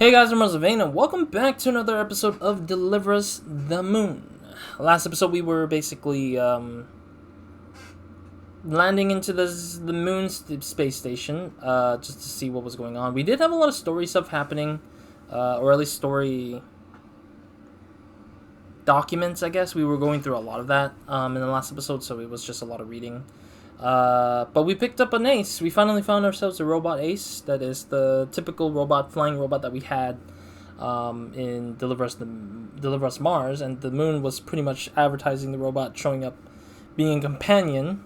Hey guys, I'm RozaldVaneGAME and welcome back to another episode of Deliver Us the Moon. Last episode we were basically landing into the moon space station just to see what was going on. We did have a lot of story stuff happening, or at least story documents, I guess. We were going through a lot of that in the last episode, so it was just a lot of reading. But we picked up an ace. We finally found ourselves a robot ace. That is the typical flying robot that we had in Deliver Us Mars, and the moon was pretty much advertising the robot showing up, being a companion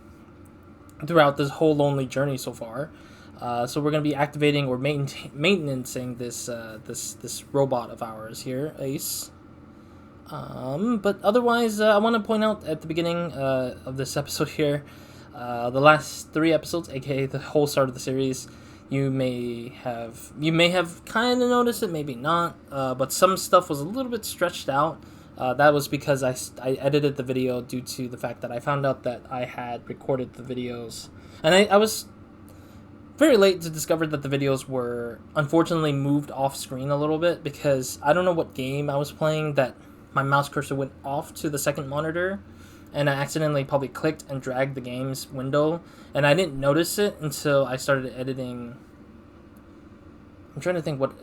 throughout this whole lonely journey so far. So we're going to be activating or maintaining this robot of ours here, Ace. But otherwise, I want to point out at the beginning of this episode here, the last 3 episodes, aka the whole start of the series, you may have kind of noticed it, maybe not, but some stuff was a little bit stretched out. That was because I edited the video due to the fact that I found out that I had recorded the videos, and I was very late to discover that the videos were unfortunately moved off screen a little bit, because I don't know what game I was playing that my mouse cursor went off to the second monitor, and I accidentally probably clicked and dragged the game's window, and I didn't notice it until I started editing. I'm trying to think what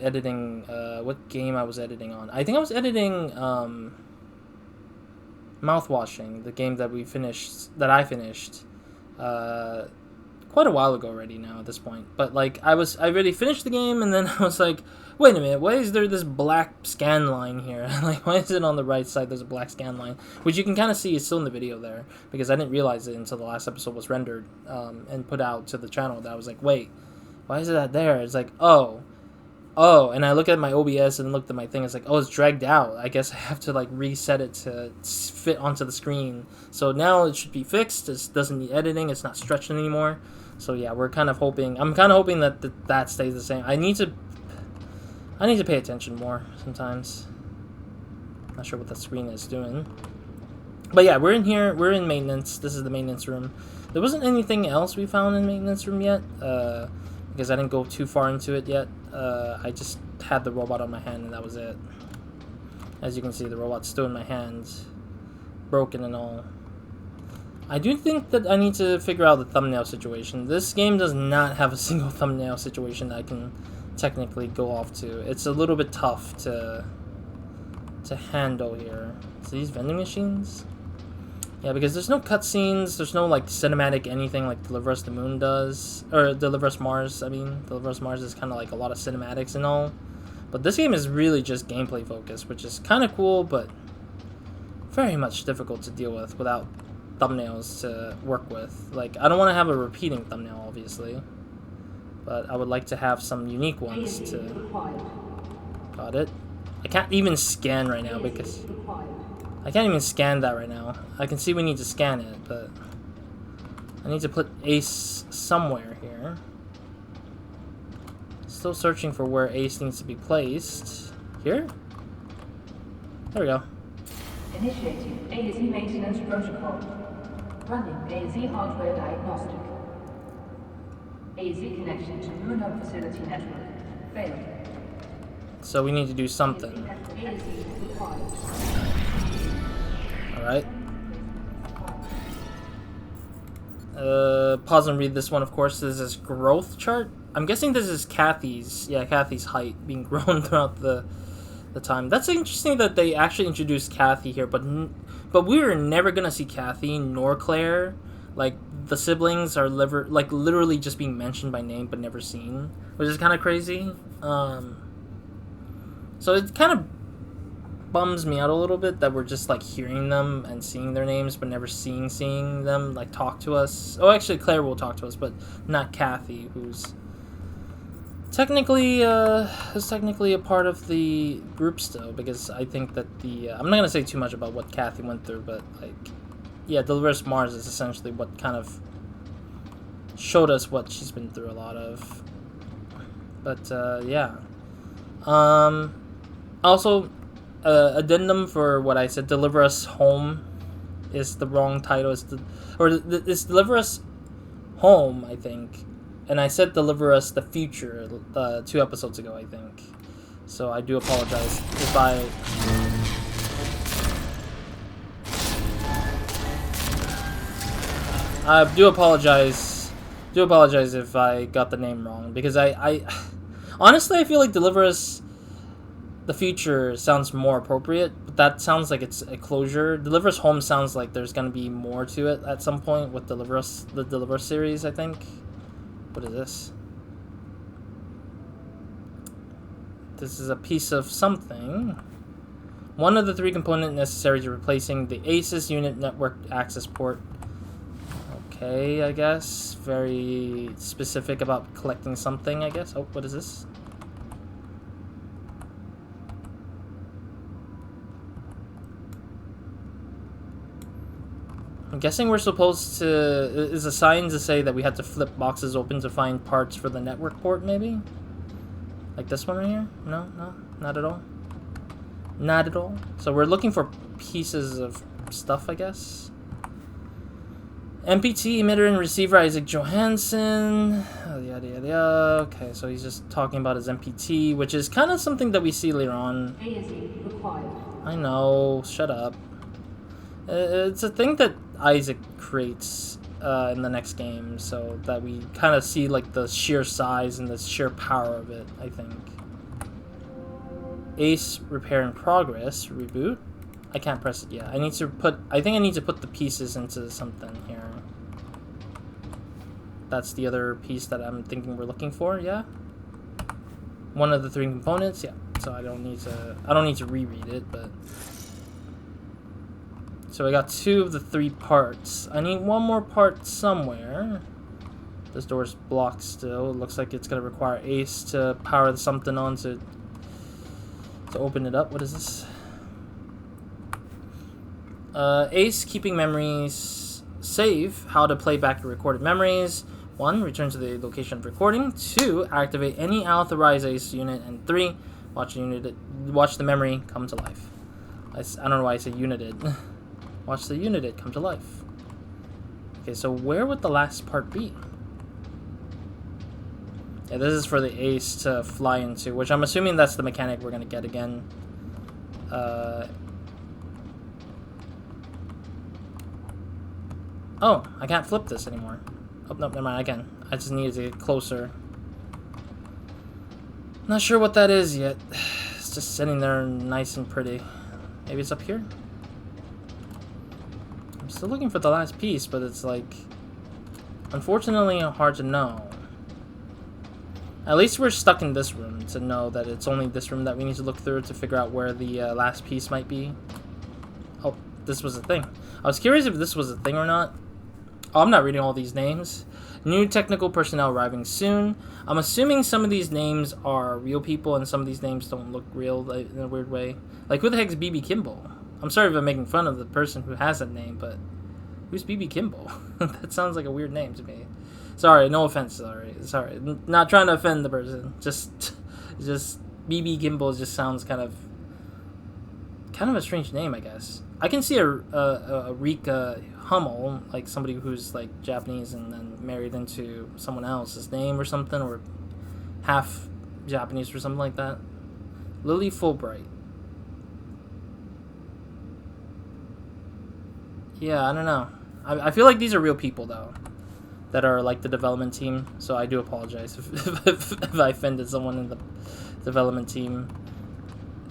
game I was editing on. I think I was editing Mouthwashing, the game that I finished quite a while ago already now at this point. But like I already finished the game, and then I was like, wait a minute, why is there this black scan line here? Like, why is it on the right side there's a black scan line? Which you can kind of see is still in the video there, because I didn't realize it until the last episode was rendered and put out to the channel. That I was like, wait, why is it that there? It's like, oh, and I look at my OBS and looked at my thing, it's like, oh, it's dragged out. I guess I have to like reset it to fit onto the screen. So now it should be fixed. It doesn't need editing. It's not stretched anymore. So yeah, I'm kind of hoping that that stays the same. I need to pay attention more sometimes. Not sure what the screen is doing. But yeah, we're in here. We're in maintenance. This is the maintenance room. There wasn't anything else we found in maintenance room yet, because I didn't go too far into it yet. I just had the robot on my hand, and that was it. As you can see, the robot's still in my hand, broken and all. I do think that I need to figure out the thumbnail situation. This game does not have a single thumbnail situation that I can technically go off to. It's a little bit tough to handle here. So these vending machines? Yeah, because there's no cutscenes, there's no like cinematic anything like Deliver Us the Moon does, or Deliver Us Mars. I mean, Deliver Us Mars is kind of like a lot of cinematics and all, but this game is really just gameplay focused, which is kind of cool, but very much difficult to deal with without thumbnails to work with. Like, I don't want to have a repeating thumbnail, obviously, but I would like to have some unique ones to... Got it. I can't even scan right now because... I can't even scan that right now. I can see we need to scan it, but... I need to put Ace somewhere here. Still searching for where Ace needs to be placed. Here? There we go. Initiating ASE maintenance protocol. Running ASE hardware diagnostic. ASE connection to moonhub facility network failed. So we need to do something. Alright. Pause and read this one, of course. This is growth chart. I'm guessing this is Kathy's height being grown throughout the time. That's interesting that they actually introduced Kathy here, but we were never gonna see Kathy nor Claire. Like, the siblings are literally just being mentioned by name but never seen, which is kind of crazy. So it kind of bums me out a little bit that we're just like hearing them and seeing their names but never seeing them like talk to us. Oh, actually Claire will talk to us, but not Kathy, who's technically a part of the group still, because I think that I'm not gonna say too much about what Kathy went through, but like, yeah, Deliver Us Mars is essentially what kind of showed us what she's been through a lot of. But yeah. Also, addendum for what I said, Deliver Us Home is the wrong title. It's Deliver Us Home, I think. And I said Deliver Us the Future 2 episodes ago, I think. So I do apologize if I do apologize if I got the name wrong, because I honestly I feel like Deliver Us the Future sounds more appropriate, but that sounds like it's a closure. Deliver Us Home sounds like there's gonna be more to it at some point with the Deliver Us series, I think. What is this? This is a piece of something. One of the 3 components necessary to replacing the ASE unit network access port. Okay, I guess. Very specific about collecting something, I guess. Oh, what is this? I'm guessing we're supposed to... Is a sign to say that we had to flip boxes open to find parts for the network port, maybe? Like this one right here? No, not at all. Not at all. So we're looking for pieces of stuff, I guess. MPT, emitter and receiver, Isaac Johansson. Yada, yada, yada. Okay, so he's just talking about his MPT, which is kind of something that we see later on. ASE required. I know, shut up. It's a thing that Isaac creates in the next game, so that we kind of see like the sheer size and the sheer power of it, I think. ACE repair in progress, reboot. I can't press it yet. I think I need to put the pieces into something here. That's the other piece that I'm thinking we're looking for, yeah? One of the 3 components, yeah. So I don't need to reread it, but... So I got 2 of the 3 parts. I need 1 more part somewhere. This door's blocked still. It looks like it's gonna require ACE to power something on to open it up. What is this? ACE keeping memories. Save how to play back the recorded memories. 1. Return to the location of recording. 2. Activate any authorized ACE unit. And 3. Watch the memory come to life. I don't know why I say united. Watch the unit come to life. Okay, so where would the last part be? Yeah, this is for the ACE to fly into, which I'm assuming that's the mechanic we're gonna get again. Oh, I can't flip this anymore. Oh, no, never mind, I can. I just needed to get closer. Not sure what that is yet. It's just sitting there nice and pretty. Maybe it's up here? I'm still looking for the last piece, but it's like... Unfortunately, hard to know. At least we're stuck in this room to know that it's only this room that we need to look through to figure out where the last piece might be. Oh, this was a thing. I was curious if this was a thing or not. Oh, I'm not reading all these names. New technical personnel arriving soon. I'm assuming some of these names are real people and some of these names don't look real, like, in a weird way. Like, who the heck's BB Kimball? I'm sorry if I'm making fun of the person who has that name, but who's BB Kimball? That sounds like a weird name to me. Sorry, no offense. Sorry. Not trying to offend the person. Just BB Kimball just sounds kind of a strange name, I guess. I can see a Rika Hummel, like somebody who's like Japanese and then married into someone else's name or something, or half Japanese or something like that. Lily Fulbright. Yeah, I don't know. I feel like these are real people though, that are like the development team. So I do apologize if I offended someone in the development team.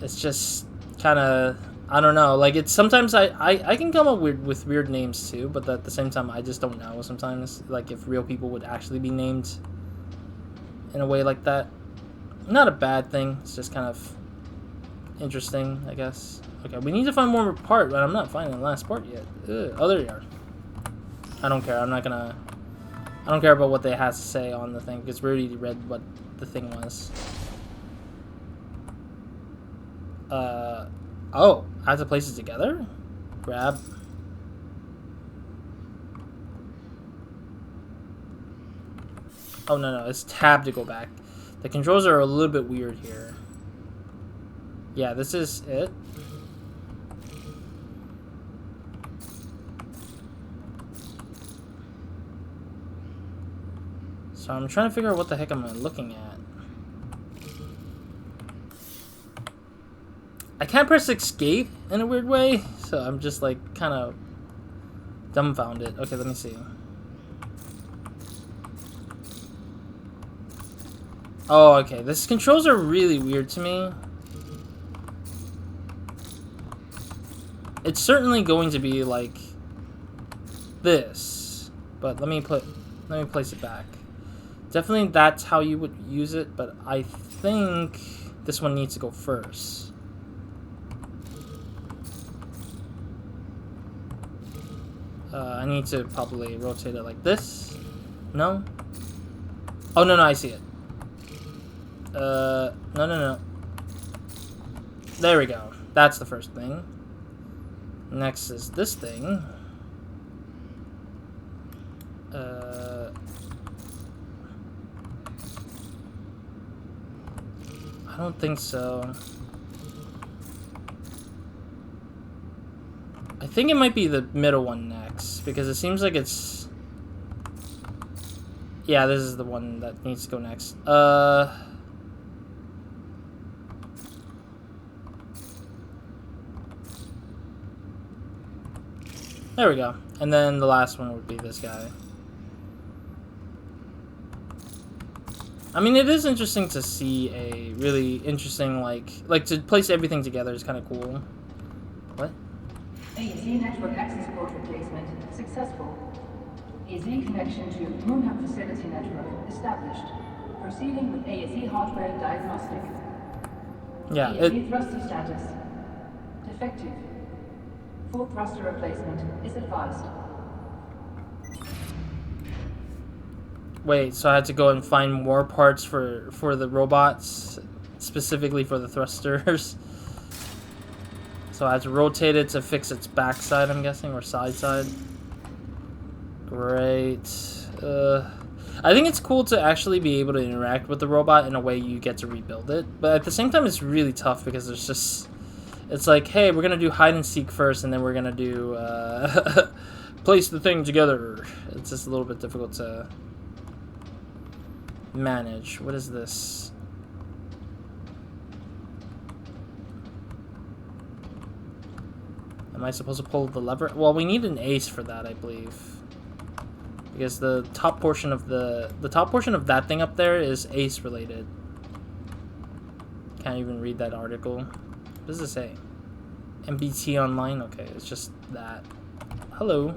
It's just kind of, I don't know. Like, it's sometimes I can come up with weird names too, but at the same time I just don't know sometimes, like, if real people would actually be named in a way like that. Not a bad thing. It's just kind of interesting, I guess. Okay, we need to find one more part, but I'm not finding the last part yet. Ugh. Oh, there you are. I don't care. I don't care about what they have to say on the thing, because we already read what the thing was. Oh, I have to place it together? Grab. Oh, no, it's tab to go back. The controls are a little bit weird here. Yeah, this is it. So I'm trying to figure out what the heck I'm looking at. I can't press escape in a weird way, so I'm just like kind of dumbfounded. Okay, let me see. Oh, okay. These controls are really weird to me. It's certainly going to be like this, but let me place it back. Definitely that's how you would use it, but I think this one needs to go first. I need to probably rotate it like this. No? Oh, no, I see it. No. There we go. That's the first thing. Next is this thing. I don't think so. I think it might be the middle one next, because it seems like it's... Yeah, this is the one that needs to go next. There we go. And then the last one would be this guy. I mean, it is interesting to see a really interesting, like to place everything together is kind of cool. What? ASE network access port replacement successful. ASE connection to moonhub facility network established. Proceeding with ASE hardware diagnostic. Yeah, ASE thruster status defective. Full thruster replacement is advised. Wait, so I had to go and find more parts for the robots, specifically for the thrusters. So I had to rotate it to fix its backside, I'm guessing, or side. Great. I think it's cool to actually be able to interact with the robot in a way you get to rebuild it. But at the same time, it's really tough because there's just... It's like, hey, we're going to do hide and seek first, and then we're going to do place the thing together. It's just a little bit difficult to manage. What is this? Am I supposed to pull the lever? Well, we need an ACE for that, I believe. Because the top portion of that thing up there is ACE related. Can't even read that article. What does it say? MBT online? Okay, it's just that. Hello.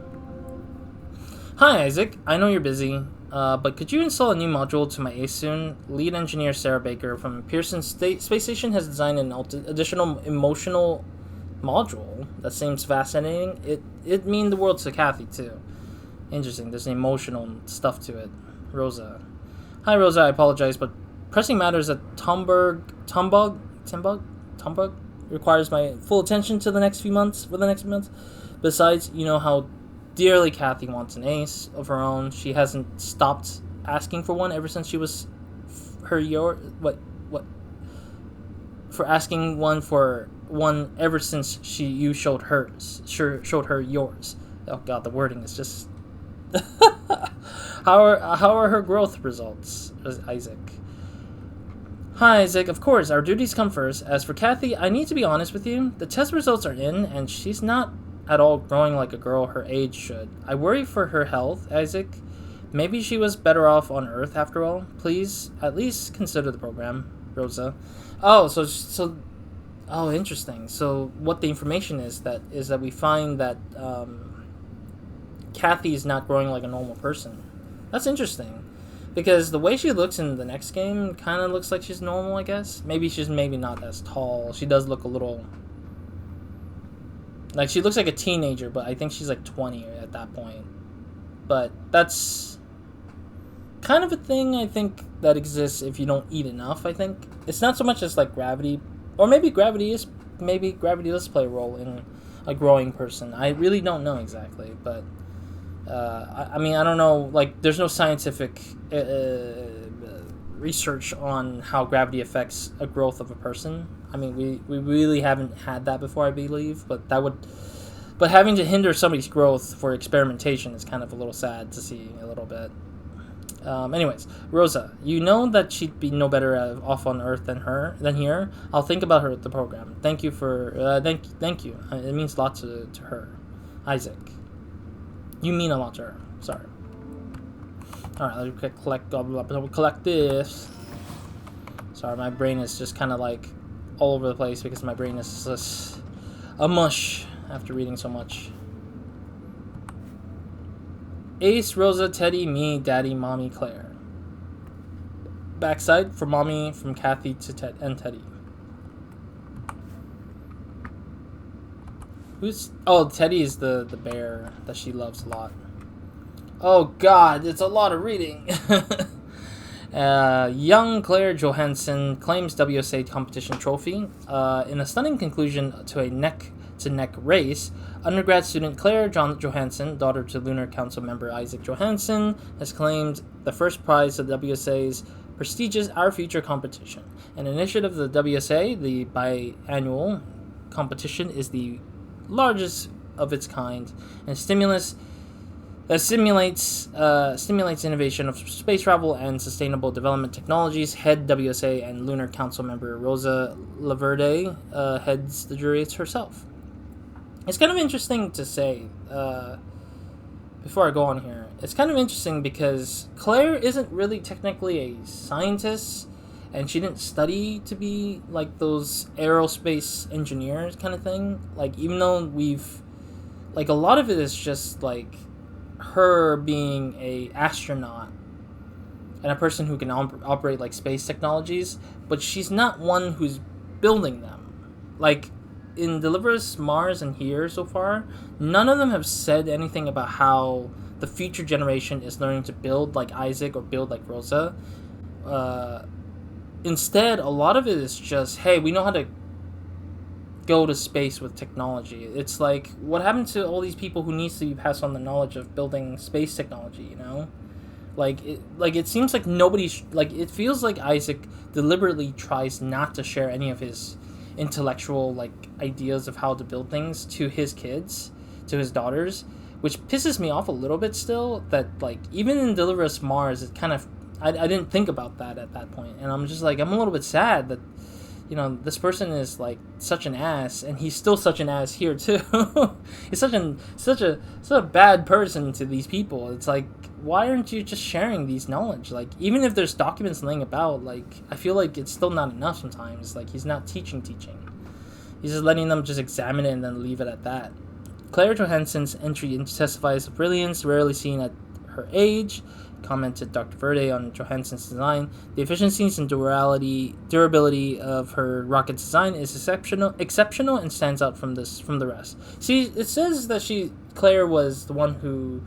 Hi, Isaac. I know you're busy, but could you install a new module to my ACE soon? Lead engineer Sarah Baker from Pearson Space Station has designed an additional emotional module that seems fascinating. It mean the world to Kathy too. Interesting. There's an emotional stuff to it. Rosa. Hi, Rosa. I apologize, but pressing matters at Tombug requires my full attention for the next few months. Besides, you know how dearly Kathy wants an ACE of her own. She hasn't stopped asking for one ever since she was asking for one ever since you showed her yours. Oh god, the wording is just how are her growth results, Isaac? Hi, Isaac. Of course, our duties come first. As for Kathy, I need to be honest with you. The test results are in, and she's not at all growing like a girl her age should. I worry for her health, Isaac. Maybe she was better off on Earth after all. Please, at least consider the program, Rosa. Oh, so oh, interesting. So what the information is that we find that Kathy is not growing like a normal person. That's interesting. Because the way she looks in the next game kind of looks like she's normal, I guess. Maybe she's not as tall. She does look a little... Like, she looks like a teenager, but I think she's like 20 at that point. But that's kind of a thing, I think, that exists if you don't eat enough, I think. It's not so much as like gravity... Or maybe gravity does play a role in a growing person. I really don't know exactly, but... I mean, I don't know, like, there's no scientific research on how gravity affects a growth of a person. I mean, we really haven't had that before, I believe, but having to hinder somebody's growth for experimentation is kind of a little sad to see a little bit. Anyways, Rosa, you know that she'd be no better off on Earth than here. I'll think about her at the program. Thank you for thank you. It means a lot to her, Isaac. You mean a lot to her. Sorry. All right, let's collect this. Sorry, my brain is just kind of like all over the place because my brain is just a mush after reading so much. Ace, Rosa, Teddy, me, Daddy, Mommy, Claire. Backside for Mommy, from Kathy to Teddy. Teddy is the bear that she loves a lot. Oh God, it's a lot of reading. Young Claire Johansson claims WSA competition trophy. In a stunning conclusion to a neck-to-neck race, undergrad student Claire Johansson, daughter to Lunar Council member Isaac Johansson, has claimed the first prize of WSA's prestigious Our Future competition. An initiative of the WSA, the biannual competition, is the largest of its kind and stimulates innovation of space travel and sustainable development technologies. Head WSA and Lunar Council member Rosa Laverde heads the jury herself. It's kind of interesting to say, before I go on here, it's kind of interesting because Claire isn't really technically a scientist, and she didn't study to be like those aerospace engineers kind of thing. Like, even though a lot of it is just like her being a astronaut and a person who can operate like space technologies, but she's not one who's building them. Like in Deliver Us Mars and here so far, none of them have said anything about how the future generation is learning to build like Isaac or build like Rosa. Instead, a lot of it is just, hey, we know how to go to space with technology. It's like, what happened to all these people who needs to be passed on the knowledge of building space technology, you know? It seems like it feels like Isaac deliberately tries not to share any of his intellectual ideas of how to build things to his kids, to his daughters, which pisses me off a little bit still, that even in Deliver Us Mars, it kind of, I didn't think about that at that point, and I'm just I'm a little bit sad that this person is such an ass, and he's still such an ass here too. He's such a bad person to these people. It's like, why aren't you just sharing these knowledge? Even if there's documents laying about, I feel like it's still not enough sometimes. He's not teaching. He's just letting them just examine it and then leave it at that. Claire Johansson's entry testifies of brilliance rarely seen at her age, commented Dr. Verde on Johansson's design. The efficiencies and durability of her rocket design is exceptional and stands out from the rest. See, it says that Claire was the one who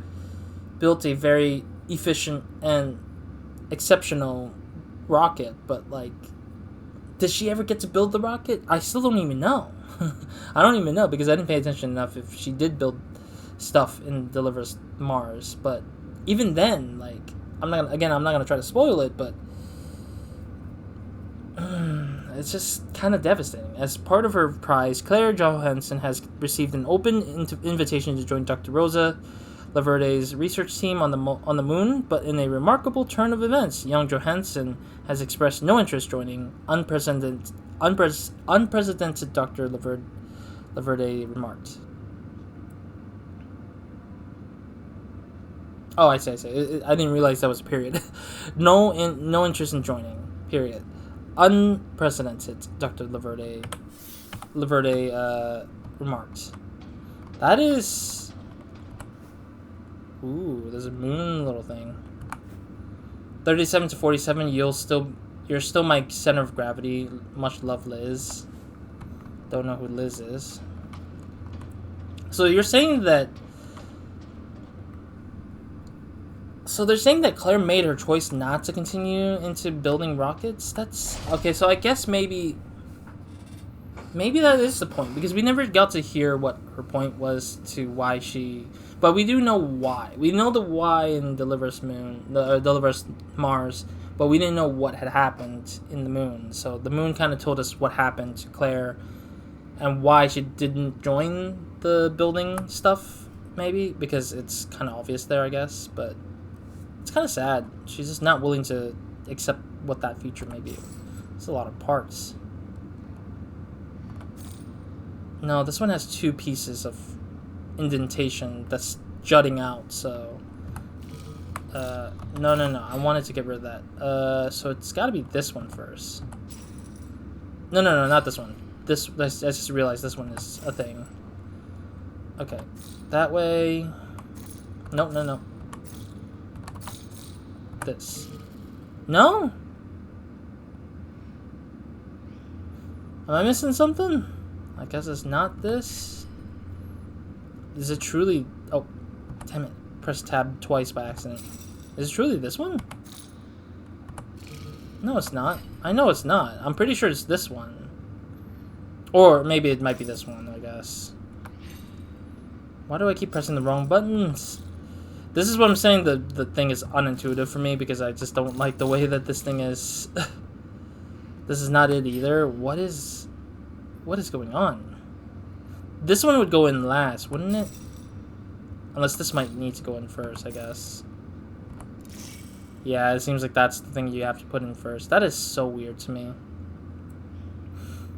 built a very efficient and exceptional rocket, but did she ever get to build the rocket? I still don't even know. I don't even know, because I didn't pay attention enough if she did build stuff in Deliver Us Mars, but even then, I'm not gonna try to spoil it, but it's just kind of devastating. As part of her prize, Claire Johansson has received an open invitation to join Dr. Rosa Laverde's research team on the moon, but in a remarkable turn of events, young Johansson has expressed no interest joining. Unprecedented Dr. Laverde remarked. Oh, I see. I didn't realize that was a period. No interest in joining. Period. Unprecedented, Dr. Laverde remarked. That is... Ooh, there's a moon little thing. 37 to 47, you're still my center of gravity. Much love, Liz. Don't know who Liz is. So you're saying that... So they're saying that Claire made her choice not to continue into building rockets? That's... Okay, so I guess maybe that is the point, because we never got to hear what her point was to why she... But we do know why. We know the why in Deliver Us Mars, but we didn't know what had happened in the moon. So the moon kind of told us what happened to Claire and why she didn't join the building stuff, maybe, because it's kind of obvious there, I guess, but... It's kind of sad. She's just not willing to accept what that future may be. It's a lot of parts. No, this one has 2 pieces of indentation that's jutting out, so... no. I wanted to get rid of that. So it's gotta be this one first. No, not this one. This, I just realized this one is a thing. Okay. That way... No. This. No? Am I missing something? I guess it's not this. Is it truly... Oh, damn it. Pressed tab twice by accident. Is it truly this one? No, it's not. I know it's not. I'm pretty sure it's this one. Or maybe it might be this one, I guess. Why do I keep pressing the wrong buttons? This is what I'm saying, the thing is unintuitive for me because I just don't like the way that this thing is. This is not it either. What is going on? This one would go in last, wouldn't it? Unless this might need to go in first, I guess. Yeah, it seems like that's the thing you have to put in first. That is so weird to me.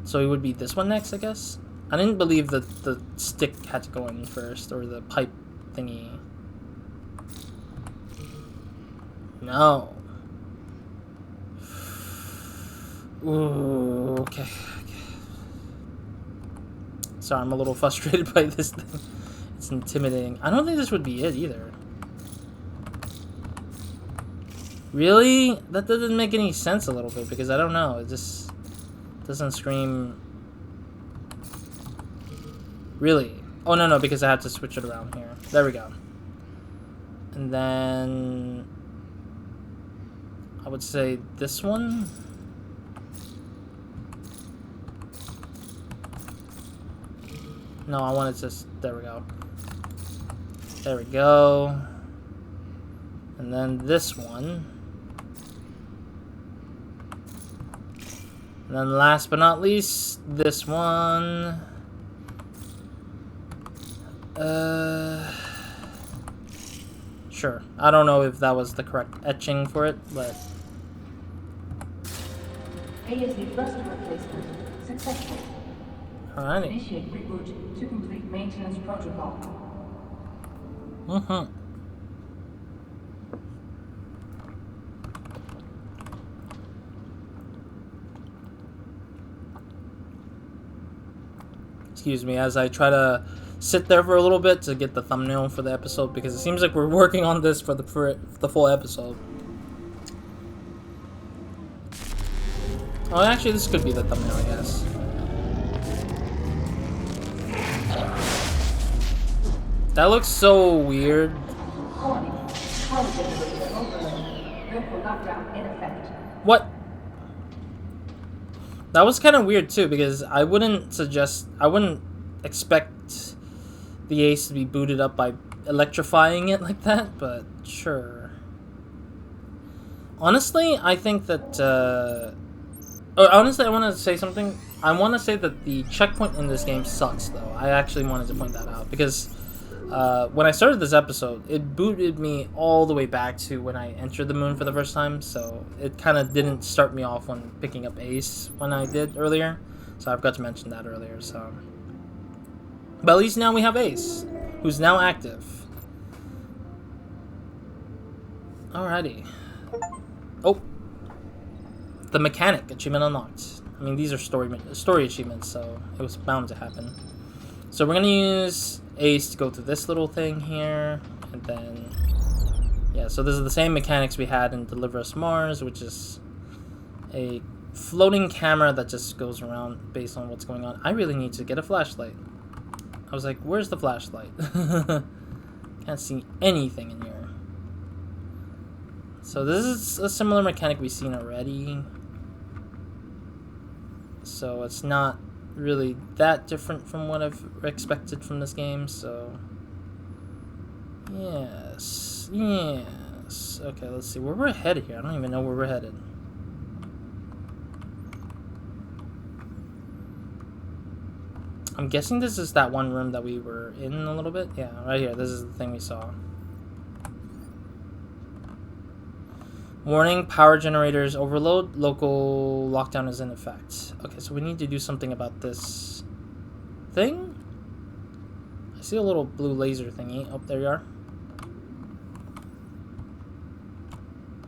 So it would be this one next, I guess? I didn't believe that the stick had to go in first, or the pipe thingy. No. Ooh, okay. Sorry, I'm a little frustrated by this thing. It's intimidating. I don't think this would be it either. Really? That doesn't make any sense a little bit because I don't know. It just doesn't scream. Really? Oh, no, because I have to switch it around here. There we go. And then I would say this one. No, I wanted to. There we go. There we go. And then this one. And then last but not least, this one. Sure. I don't know if that was the correct etching for it, but... ASE thruster replacement successful. Alrighty. Initiate reboot to complete maintenance protocol. Excuse me as I try to sit there for a little bit to get the thumbnail for the episode because it seems like we're working on this for the full episode. Oh, actually, this could be the thumbnail, I guess. That looks so weird. What? That was kind of weird too because I wouldn't expect the ASE to be booted up by electrifying it like that, but sure. Honestly, I think that, honestly, I want to say something. I want to say that the checkpoint in this game sucks, though. I actually wanted to point that out, because when I started this episode, it booted me all the way back to when I entered the moon for the first time, so it kind of didn't start me off when picking up ASE when I did earlier, so I forgot to mention that earlier, so... But at least now we have ASE, who's now active. Alrighty. Oh! The mechanic achievement unlocked. I mean, these are story achievements, so it was bound to happen. So we're gonna use ASE to go through this little thing here, and then... Yeah, so this is the same mechanics we had in Deliver Us Mars, which is a floating camera that just goes around based on what's going on. I really need to get a flashlight. I was like, where's the flashlight? Can't see anything in here. So this is a similar mechanic we've seen already. So it's not really that different from what I've expected from this game, so... Yes. Okay, let's see where we're headed here. I don't even know where we're headed. I'm guessing this is that one room that we were in a little bit. Yeah, right here. This is the thing we saw. Warning, power generators overload. Local lockdown is in effect. Okay, so we need to do something about this thing. I see a little blue laser thingy. Oh, there you are.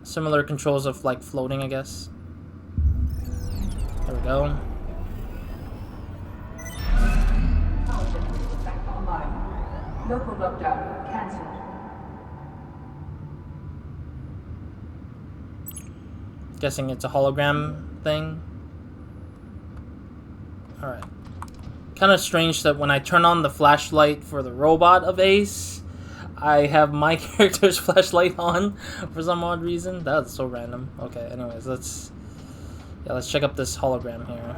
Similar controls of like floating, I guess. There we go. Power generators back online. Local lockdown cancelled. Guessing it's a hologram thing. Alright. Kind of strange that when I turn on the flashlight for the robot of Ace, I have my character's flashlight on for some odd reason. That's so random. Okay, anyways, let's check up this hologram here.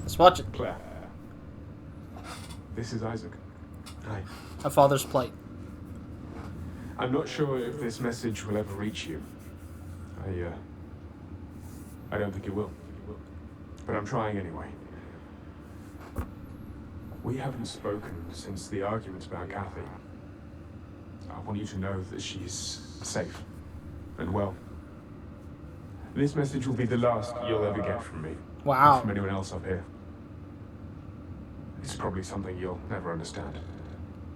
Let's watch it. Claire. This is Isaac. Hi. A father's plight. I'm not sure if this message will ever reach you. I don't think it will. But I'm trying anyway. We haven't spoken since the argument about Kathy. I want you to know that she's safe and well. This message will be the last you'll ever get from me. Wow. Or from anyone else up here. It's probably something you'll never understand.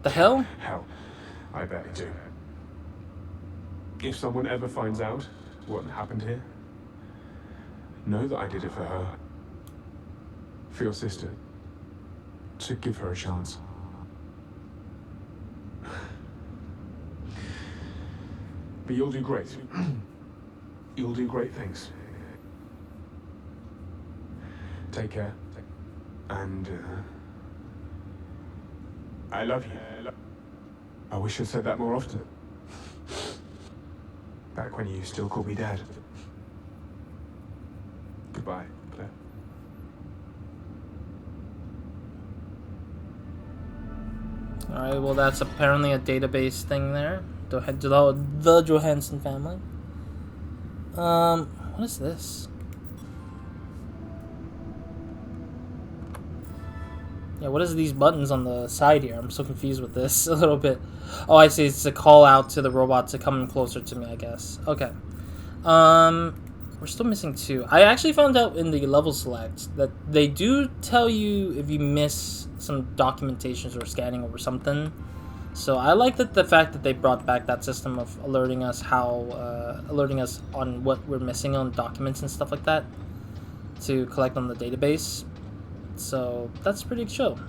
The hell? Hell, I bet you do. If someone ever finds out what happened here, know that I did it for her. For your sister. To give her a chance. But you'll do great. You'll do great things. Take care. And, I love you. I wish I'd said that more often. Back when you still called me Dad. Goodbye, Claire. Alright, well that's apparently a database thing there. The Johansson family. What is this? Yeah, what is these buttons on the side here? I'm so confused with this a little bit. Oh, I see. It's a call out to the robot to come closer to me, I guess. Okay. We're still missing 2. I actually found out in the level select that they do tell you if you miss some documentations or scanning over something. So I like that the fact that they brought back that system of alerting us alerting us on what we're missing on documents and stuff like that to collect on the database. So that's pretty chill.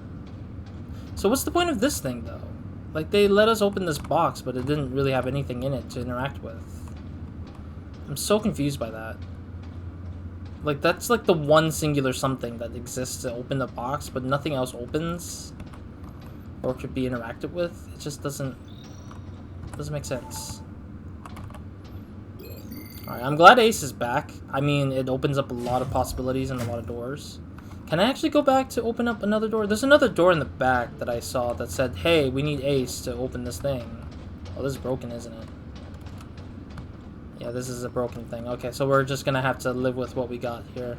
So what's the point of this thing though? Like they let us open this box, but it didn't really have anything in it to interact with. I'm so confused by that. Like that's like the one singular something that exists to open the box, but nothing else opens or could be interacted with. It just doesn't make sense. Alright, I'm glad Ace is back. I mean, it opens up a lot of possibilities and a lot of doors. Can I actually go back to open up another door? There's another door in the back that I saw that said, hey, we need Ace to open this thing. Oh, this is broken, isn't it? Yeah, this is a broken thing. Okay, so we're just gonna have to live with what we got here.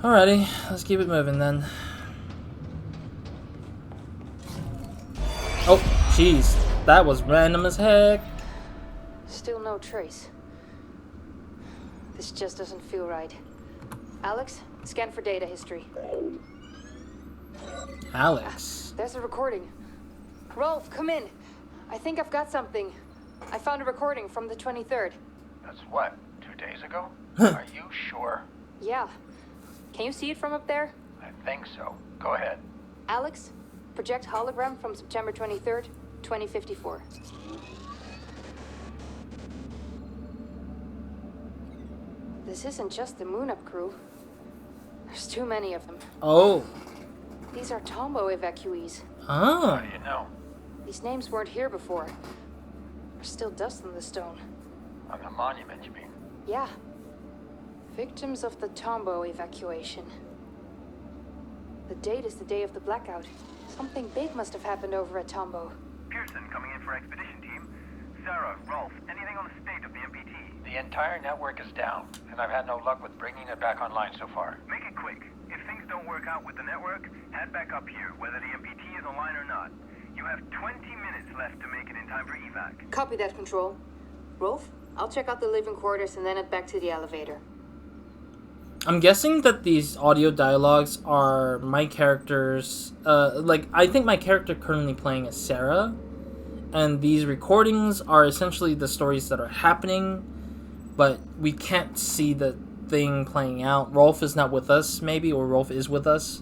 Alrighty, let's keep it moving then. Oh, jeez. That was random as heck. Still no trace. This just doesn't feel right. Alex, scan for data history. Alex. There's a recording. Rolf, come in. I think I've got something. I found a recording from the 23rd. That's what, 2 days ago? Are you sure? Yeah. Can you see it from up there? I think so. Go ahead. Alex, project hologram from September 23rd, 2054. This isn't just the moonhub crew. There's too many of them. Oh. These are Tombo evacuees. Ah. How do you know? These names weren't here before. There's still dust on the stone. On the monument, you mean? Yeah. Victims of the Tombo evacuation. The date is the day of the blackout. Something big must have happened over at Tombo. Pearson coming in for expedition team. Sarah, Rolf, anything on the state of the MPT? The entire network is down, and I've had no luck with bringing it back online so far. Make it quick. If things don't work out with the network, head back up here, whether the MPT is online or not. You have 20 minutes left to make it in time for evac. Copy that, Control. Rolf, I'll check out the living quarters and then head back to the elevator. I'm guessing that these audio dialogues are my characters. I think my character currently playing is Sarah, and these recordings are essentially the stories that are happening, but we can't see the thing playing out. Rolf is not with us, maybe, or Rolf is with us,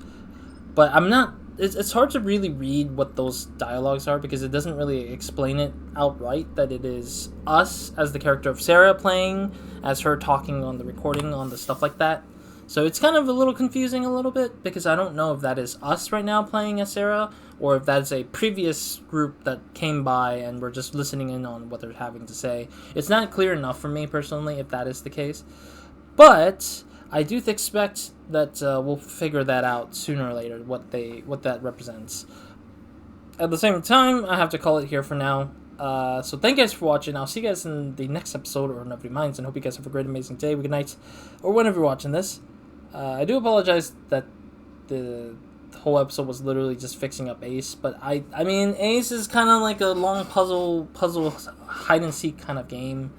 but I'm not. It's hard to really read what those dialogues are because it doesn't really explain it outright that it is us as the character of Sarah playing, as her talking on the recording, on the stuff like that. So it's kind of a little confusing a little bit because I don't know if that is us right now playing as Sarah or if that's a previous group that came by and we're just listening in on what they're having to say. It's not clear enough for me personally if that is the case. But I do expect that we'll figure that out sooner or later, what that represents. At the same time, I have to call it here for now. So thank you guys for watching. I'll see you guys in the next episode, or Nobody Minds, and hope you guys have a great, amazing day, good night, or whenever you're watching this. I do apologize that the whole episode was literally just fixing up ASE, but I mean, ASE is kind of like a long puzzle hide and seek kind of game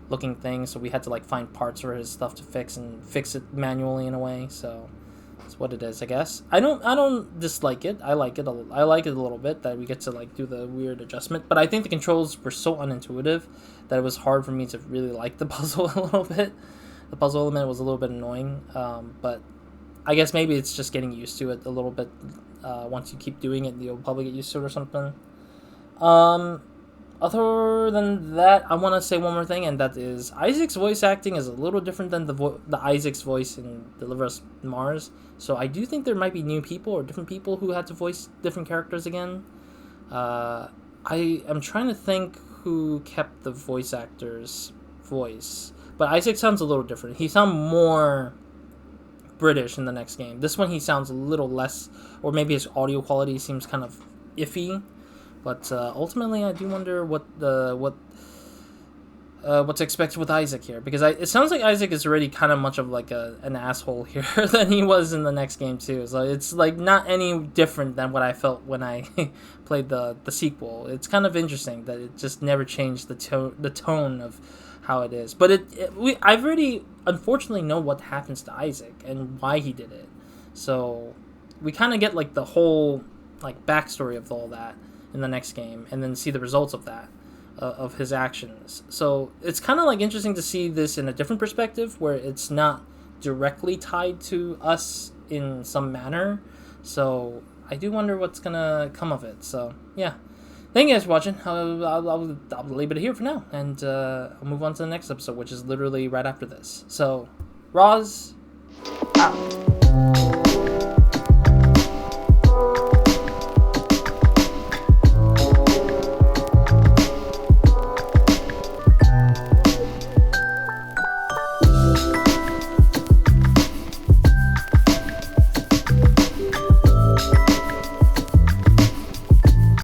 looking thing, so we had to like find parts for his stuff to fix and fix it manually in a way. So that's what it is, I guess. I don't dislike it. I like it a little bit that we get to like do the weird adjustment, but I think the controls were so unintuitive that it was hard for me to really like the puzzle a little bit. The puzzle element was a little bit annoying, but I guess maybe it's just getting used to it a little bit. Once you keep doing it, you'll probably get used to it or something. Other than that, I want to say one more thing, and that is Isaac's voice acting is a little different than the Isaac's voice in Deliver Us Mars. So I do think there might be new people or different people who had to voice different characters again. I am trying to think who kept the voice actor's voice. But Isaac sounds a little different. He sounds more British in the next game. This one he sounds a little less, or maybe his audio quality seems kind of iffy. But ultimately, I do wonder what's expected with Isaac here, because it sounds like Isaac is already kind of much of like an asshole here than he was in the next game too. So it's like not any different than what I felt when I played the sequel. It's kind of interesting that it just never changed the tone of how it is. But I've already unfortunately know what happens to Isaac and why he did it. So we kind of get like the whole like backstory of all that in the next game, and then see the results of that, of his actions. So it's kind of like interesting to see this in a different perspective where it's not directly tied to us in some manner. So I do wonder what's gonna come of it. So yeah, thank you guys for watching. I'll leave it here for now, and I'll move on to the next episode, which is literally right after this. So Roz out.